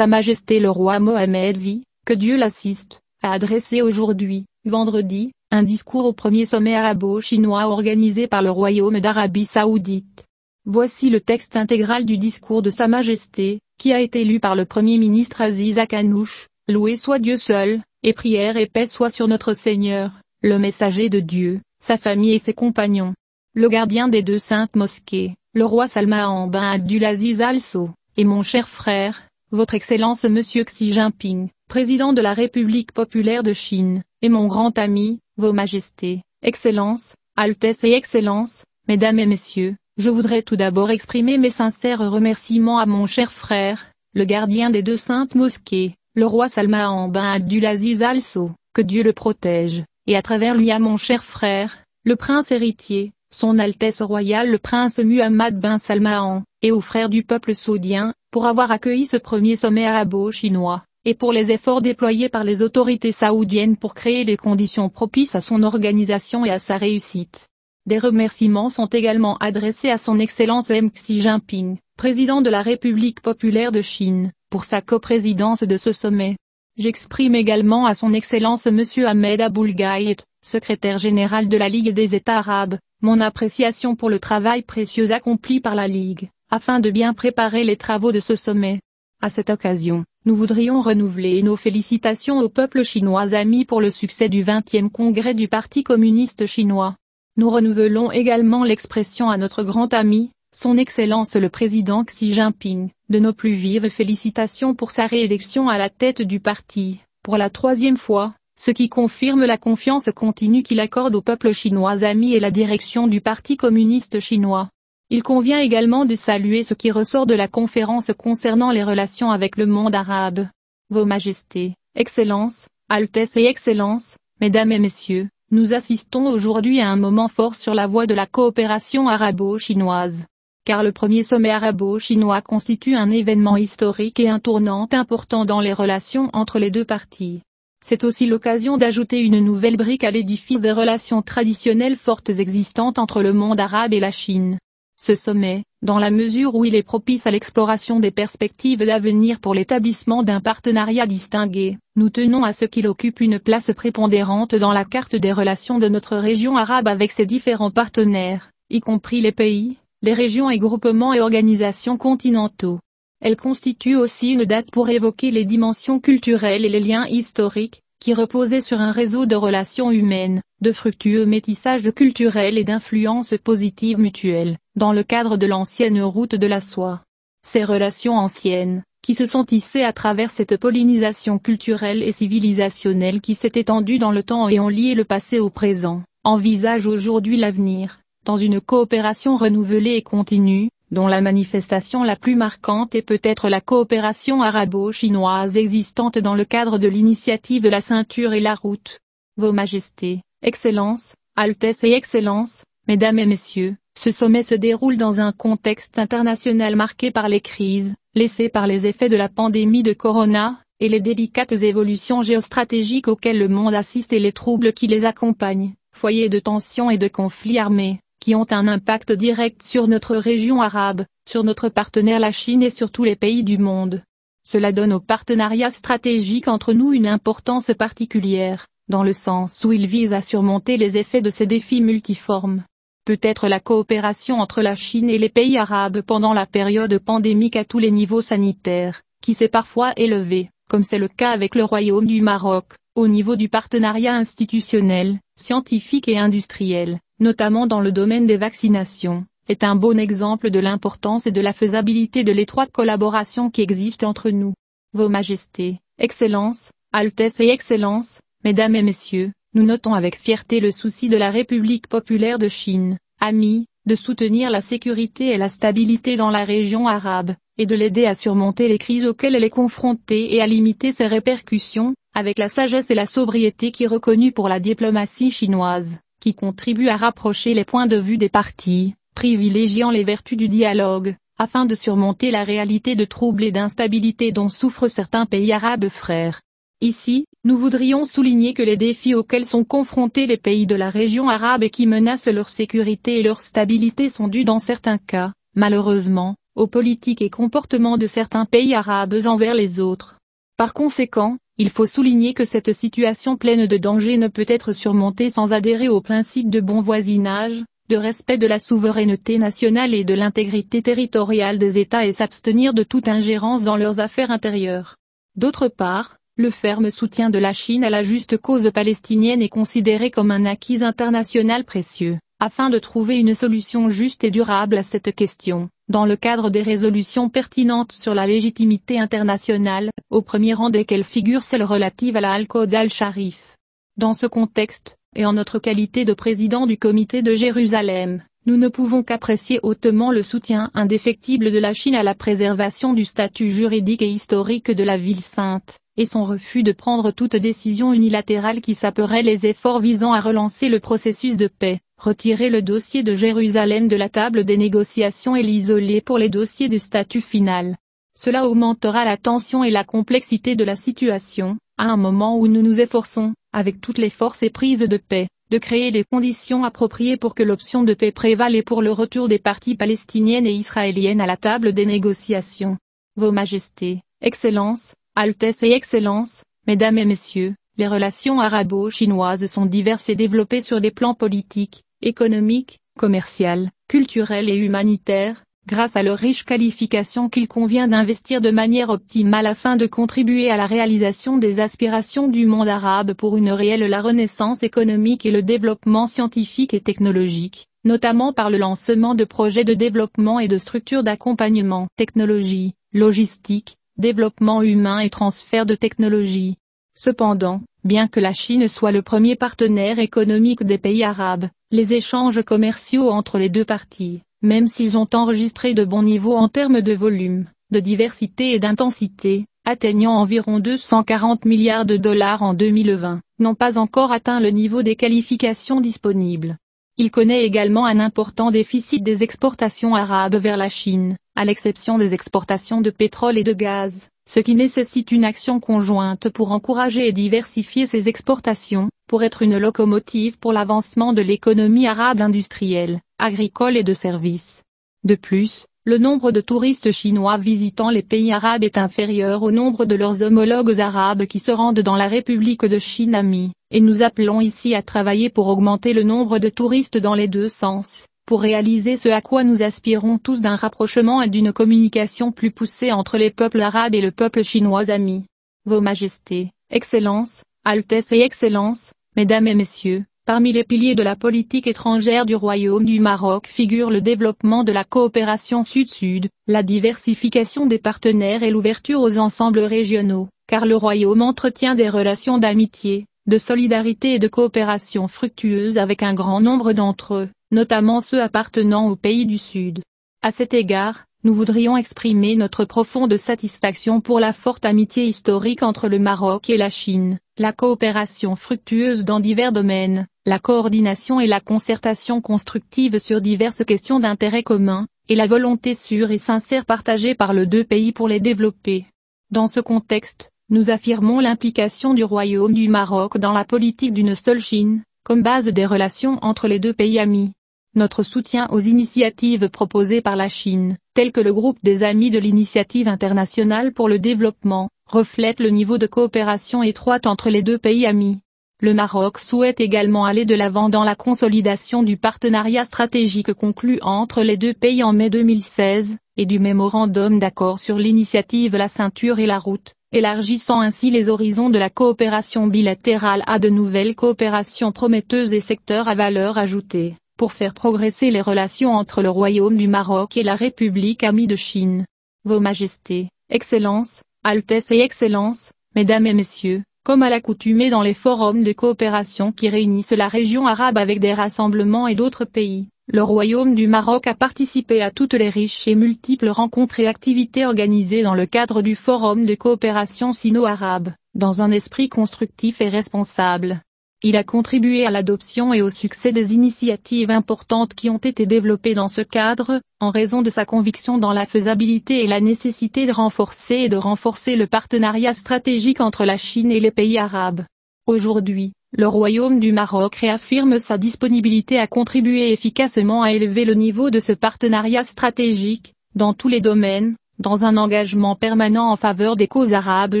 Sa Majesté le roi Mohammed V, que Dieu l'assiste, a adressé aujourd'hui, vendredi, un discours au premier sommet arabo-chinois organisé par le Royaume d'Arabie Saoudite. Voici le texte intégral du discours de Sa Majesté, qui a été lu par le Premier ministre Aziz Akanouche. Loué soit Dieu seul, et prière et paix soit sur notre Seigneur, le messager de Dieu, sa famille et ses compagnons. Le gardien des deux saintes mosquées, le roi Salman bin Abdulaziz Al Saud, et mon cher frère, votre Excellence Monsieur Xi Jinping, président de la République populaire de Chine, et mon grand ami, vos Majestés, Excellences, Altesses et Excellences, Mesdames et Messieurs, je voudrais tout d'abord exprimer mes sincères remerciements à mon cher frère, le gardien des deux saintes mosquées, le roi Salman bin Abdulaziz Al Saud, que Dieu le protège, et à travers lui à mon cher frère, le prince héritier, son Altesse royale le prince Muhammad bin Salman, et aux frères du peuple saoudien, pour avoir accueilli ce premier sommet arabo-chinois, et pour les efforts déployés par les autorités saoudiennes pour créer les conditions propices à son organisation et à sa réussite. Des remerciements sont également adressés à son Excellence M. Xi Jinping, président de la République populaire de Chine, pour sa coprésidence de ce sommet. J'exprime également à son Excellence M. Ahmed Aboulgaït, secrétaire général de la Ligue des États arabes, mon appréciation pour le travail précieux accompli par la Ligue, afin de bien préparer les travaux de ce sommet. À cette occasion, nous voudrions renouveler nos félicitations au peuple chinois ami pour le succès du 20e congrès du Parti communiste chinois. Nous renouvelons également l'expression à notre grand ami, son Excellence le président Xi Jinping, de nos plus vives félicitations pour sa réélection à la tête du parti, pour la 3e fois, ce qui confirme la confiance continue qu'il accorde au peuple chinois ami et la direction du Parti communiste chinois. Il convient également de saluer ce qui ressort de la conférence concernant les relations avec le monde arabe. Vos Majestés, Excellences, Altesses et Excellences, Mesdames et Messieurs, nous assistons aujourd'hui à un moment fort sur la voie de la coopération arabo-chinoise. Car le premier sommet arabo-chinois constitue un événement historique et un tournant important dans les relations entre les deux parties. C'est aussi l'occasion d'ajouter une nouvelle brique à l'édifice des relations traditionnelles fortes existantes entre le monde arabe et la Chine. Ce sommet, dans la mesure où il est propice à l'exploration des perspectives d'avenir pour l'établissement d'un partenariat distingué, nous tenons à ce qu'il occupe une place prépondérante dans la carte des relations de notre région arabe avec ses différents partenaires, y compris les pays, les régions et groupements et organisations continentaux. Elle constitue aussi une date pour évoquer les dimensions culturelles et les liens historiques, qui reposaient sur un réseau de relations humaines, de fructueux métissage culturel et d'influences positives mutuelles, dans le cadre de l'ancienne route de la soie. Ces relations anciennes, qui se sont tissées à travers cette pollinisation culturelle et civilisationnelle qui s'est étendue dans le temps et ont lié le passé au présent, envisagent aujourd'hui l'avenir, dans une coopération renouvelée et continue, dont la manifestation la plus marquante est peut-être la coopération arabo-chinoise existante dans le cadre de l'initiative de la ceinture et la route. Vos Majestés, Excellences, Altesses et Excellences, Mesdames et Messieurs, ce sommet se déroule dans un contexte international marqué par les crises, laissées par les effets de la pandémie de Corona, et les délicates évolutions géostratégiques auxquelles le monde assiste et les troubles qui les accompagnent, foyers de tensions et de conflits armés, qui ont un impact direct sur notre région arabe, sur notre partenaire la Chine et sur tous les pays du monde. Cela donne au partenariat stratégique entre nous une importance particulière, dans le sens où il vise à surmonter les effets de ces défis multiformes. Peut-être la coopération entre la Chine et les pays arabes pendant la période pandémique à tous les niveaux sanitaires, qui s'est parfois élevée, comme c'est le cas avec le Royaume du Maroc, au niveau du partenariat institutionnel, scientifique et industriel, notamment dans le domaine des vaccinations, est un bon exemple de l'importance et de la faisabilité de l'étroite collaboration qui existe entre nous. Vos Majestés, Excellences, Altesses et Excellences, Mesdames et Messieurs, nous notons avec fierté le souci de la République populaire de Chine, amie, de soutenir la sécurité et la stabilité dans la région arabe, et de l'aider à surmonter les crises auxquelles elle est confrontée et à limiter ses répercussions, avec la sagesse et la sobriété qui est reconnue pour la diplomatie chinoise, qui contribue à rapprocher les points de vue des parties, privilégiant les vertus du dialogue, afin de surmonter la réalité de troubles et d'instabilité dont souffrent certains pays arabes frères. Ici, nous voudrions souligner que les défis auxquels sont confrontés les pays de la région arabe et qui menacent leur sécurité et leur stabilité sont dus dans certains cas, malheureusement, aux politiques et comportements de certains pays arabes envers les autres. Par conséquent, il faut souligner que cette situation pleine de dangers ne peut être surmontée sans adhérer aux principes de bon voisinage, de respect de la souveraineté nationale et de l'intégrité territoriale des États et s'abstenir de toute ingérence dans leurs affaires intérieures. D'autre part, le ferme soutien de la Chine à la juste cause palestinienne est considéré comme un acquis international précieux, afin de trouver une solution juste et durable à cette question, dans le cadre des résolutions pertinentes sur la légitimité internationale, au premier rang desquelles figure celle relative à la Al-Quds al-Sharif. Dans ce contexte, et en notre qualité de président du Comité de Jérusalem, nous ne pouvons qu'apprécier hautement le soutien indéfectible de la Chine à la préservation du statut juridique et historique de la ville sainte, et son refus de prendre toute décision unilatérale qui saperait les efforts visant à relancer le processus de paix, retirer le dossier de Jérusalem de la table des négociations et l'isoler pour les dossiers du statut final. Cela augmentera la tension et la complexité de la situation, à un moment où nous nous efforçons, avec toutes les forces éprises de paix, de créer les conditions appropriées pour que l'option de paix prévale et pour le retour des parties palestiniennes et israéliennes à la table des négociations. Vos Majestés, Excellences, Altesses et Excellences, Mesdames et Messieurs, les relations arabo-chinoises sont diverses et développées sur des plans politiques, économiques, commerciaux, culturels et humanitaires, grâce à leurs riches qualifications qu'il convient d'investir de manière optimale afin de contribuer à la réalisation des aspirations du monde arabe pour une réelle la renaissance économique et le développement scientifique et technologique, notamment par le lancement de projets de développement et de structures d'accompagnement, technologie, logistique, développement humain et transfert de technologie. Cependant, bien que la Chine soit le premier partenaire économique des pays arabes, les échanges commerciaux entre les deux parties, même s'ils ont enregistré de bons niveaux en termes de volume, de diversité et d'intensité, atteignant environ 240 milliards de dollars en 2020, n'ont pas encore atteint le niveau des qualifications disponibles. Il connaît également un important déficit des exportations arabes vers la Chine, à l'exception des exportations de pétrole et de gaz, ce qui nécessite une action conjointe pour encourager et diversifier ces exportations, pour être une locomotive pour l'avancement de l'économie arabe industrielle, agricole et de services. De plus, le nombre de touristes chinois visitant les pays arabes est inférieur au nombre de leurs homologues arabes qui se rendent dans la République de Chine amie, et nous appelons ici à travailler pour augmenter le nombre de touristes dans les deux sens, pour réaliser ce à quoi nous aspirons tous d'un rapprochement et d'une communication plus poussée entre les peuples arabes et le peuple chinois ami. Vos Majestés, Excellences, Altesses et Excellences, Mesdames et Messieurs, parmi les piliers de la politique étrangère du Royaume du Maroc figure le développement de la coopération sud-sud, la diversification des partenaires et l'ouverture aux ensembles régionaux, car le Royaume entretient des relations d'amitié, de solidarité et de coopération fructueuses avec un grand nombre d'entre eux, notamment ceux appartenant aux pays du Sud. À cet égard, nous voudrions exprimer notre profonde satisfaction pour la forte amitié historique entre le Maroc et la Chine, la coopération fructueuse dans divers domaines, la coordination et la concertation constructive sur diverses questions d'intérêt commun, et la volonté sûre et sincère partagée par les deux pays pour les développer. Dans ce contexte, nous affirmons l'implication du Royaume du Maroc dans la politique d'une seule Chine, comme base des relations entre les deux pays amis. Notre soutien aux initiatives proposées par la Chine, telles que le groupe des Amis de l'Initiative internationale pour le développement, reflète le niveau de coopération étroite entre les deux pays amis. Le Maroc souhaite également aller de l'avant dans la consolidation du partenariat stratégique conclu entre les deux pays en mai 2016, et du mémorandum d'accord sur l'initiative La Ceinture et la Route, élargissant ainsi les horizons de la coopération bilatérale à de nouvelles coopérations prometteuses et secteurs à valeur ajoutée, pour faire progresser les relations entre le Royaume du Maroc et la République amie de Chine. Vos Majestés, Excellences, Altesses et Excellences, Mesdames et Messieurs, comme à l'accoutumée dans les forums de coopération qui réunissent la région arabe avec des rassemblements et d'autres pays, le Royaume du Maroc a participé à toutes les riches et multiples rencontres et activités organisées dans le cadre du Forum de coopération sino-arabe, dans un esprit constructif et responsable. Il a contribué à l'adoption et au succès des initiatives importantes qui ont été développées dans ce cadre, en raison de sa conviction dans la faisabilité et la nécessité de renforcer le partenariat stratégique entre la Chine et les pays arabes. Aujourd'hui, le Royaume du Maroc réaffirme sa disponibilité à contribuer efficacement à élever le niveau de ce partenariat stratégique, dans tous les domaines, dans un engagement permanent en faveur des causes arabes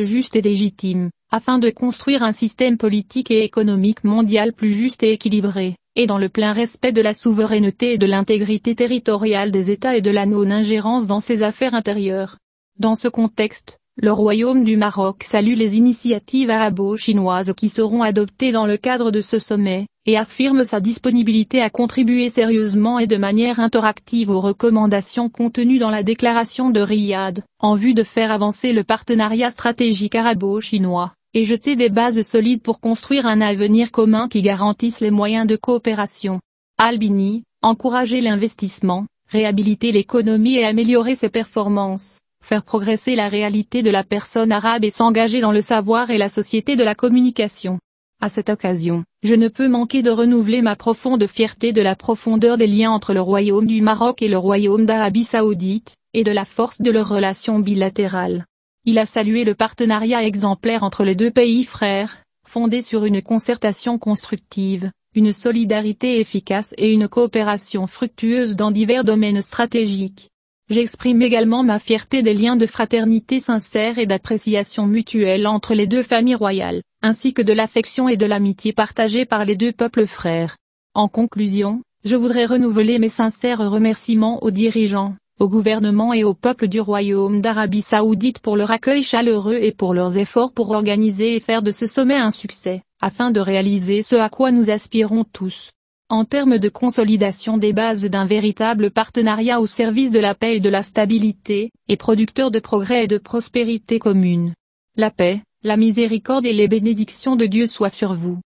justes et légitimes, afin de construire un système politique et économique mondial plus juste et équilibré, et dans le plein respect de la souveraineté et de l'intégrité territoriale des États et de la non-ingérence dans ses affaires intérieures. Dans ce contexte, le Royaume du Maroc salue les initiatives arabo-chinoises qui seront adoptées dans le cadre de ce sommet, et affirme sa disponibilité à contribuer sérieusement et de manière interactive aux recommandations contenues dans la déclaration de Riyad, en vue de faire avancer le partenariat stratégique arabo-chinois, et jeter des bases solides pour construire un avenir commun qui garantisse les moyens de coopération. Albini, encourager l'investissement, réhabiliter l'économie et améliorer ses performances, faire progresser la réalité de la personne arabe et s'engager dans le savoir et la société de la communication. À cette occasion, je ne peux manquer de renouveler ma profonde fierté de la profondeur des liens entre le Royaume du Maroc et le Royaume d'Arabie Saoudite, et de la force de leurs relations bilatérales. Il a salué le partenariat exemplaire entre les deux pays frères, fondé sur une concertation constructive, une solidarité efficace et une coopération fructueuse dans divers domaines stratégiques. J'exprime également ma fierté des liens de fraternité sincère et d'appréciation mutuelle entre les deux familles royales, ainsi que de l'affection et de l'amitié partagées par les deux peuples frères. En conclusion, je voudrais renouveler mes sincères remerciements aux dirigeants, au gouvernement et au peuple du Royaume d'Arabie Saoudite pour leur accueil chaleureux et pour leurs efforts pour organiser et faire de ce sommet un succès, afin de réaliser ce à quoi nous aspirons tous. En termes de consolidation des bases d'un véritable partenariat au service de la paix et de la stabilité, et producteur de progrès et de prospérité commune. La paix, la miséricorde et les bénédictions de Dieu soient sur vous.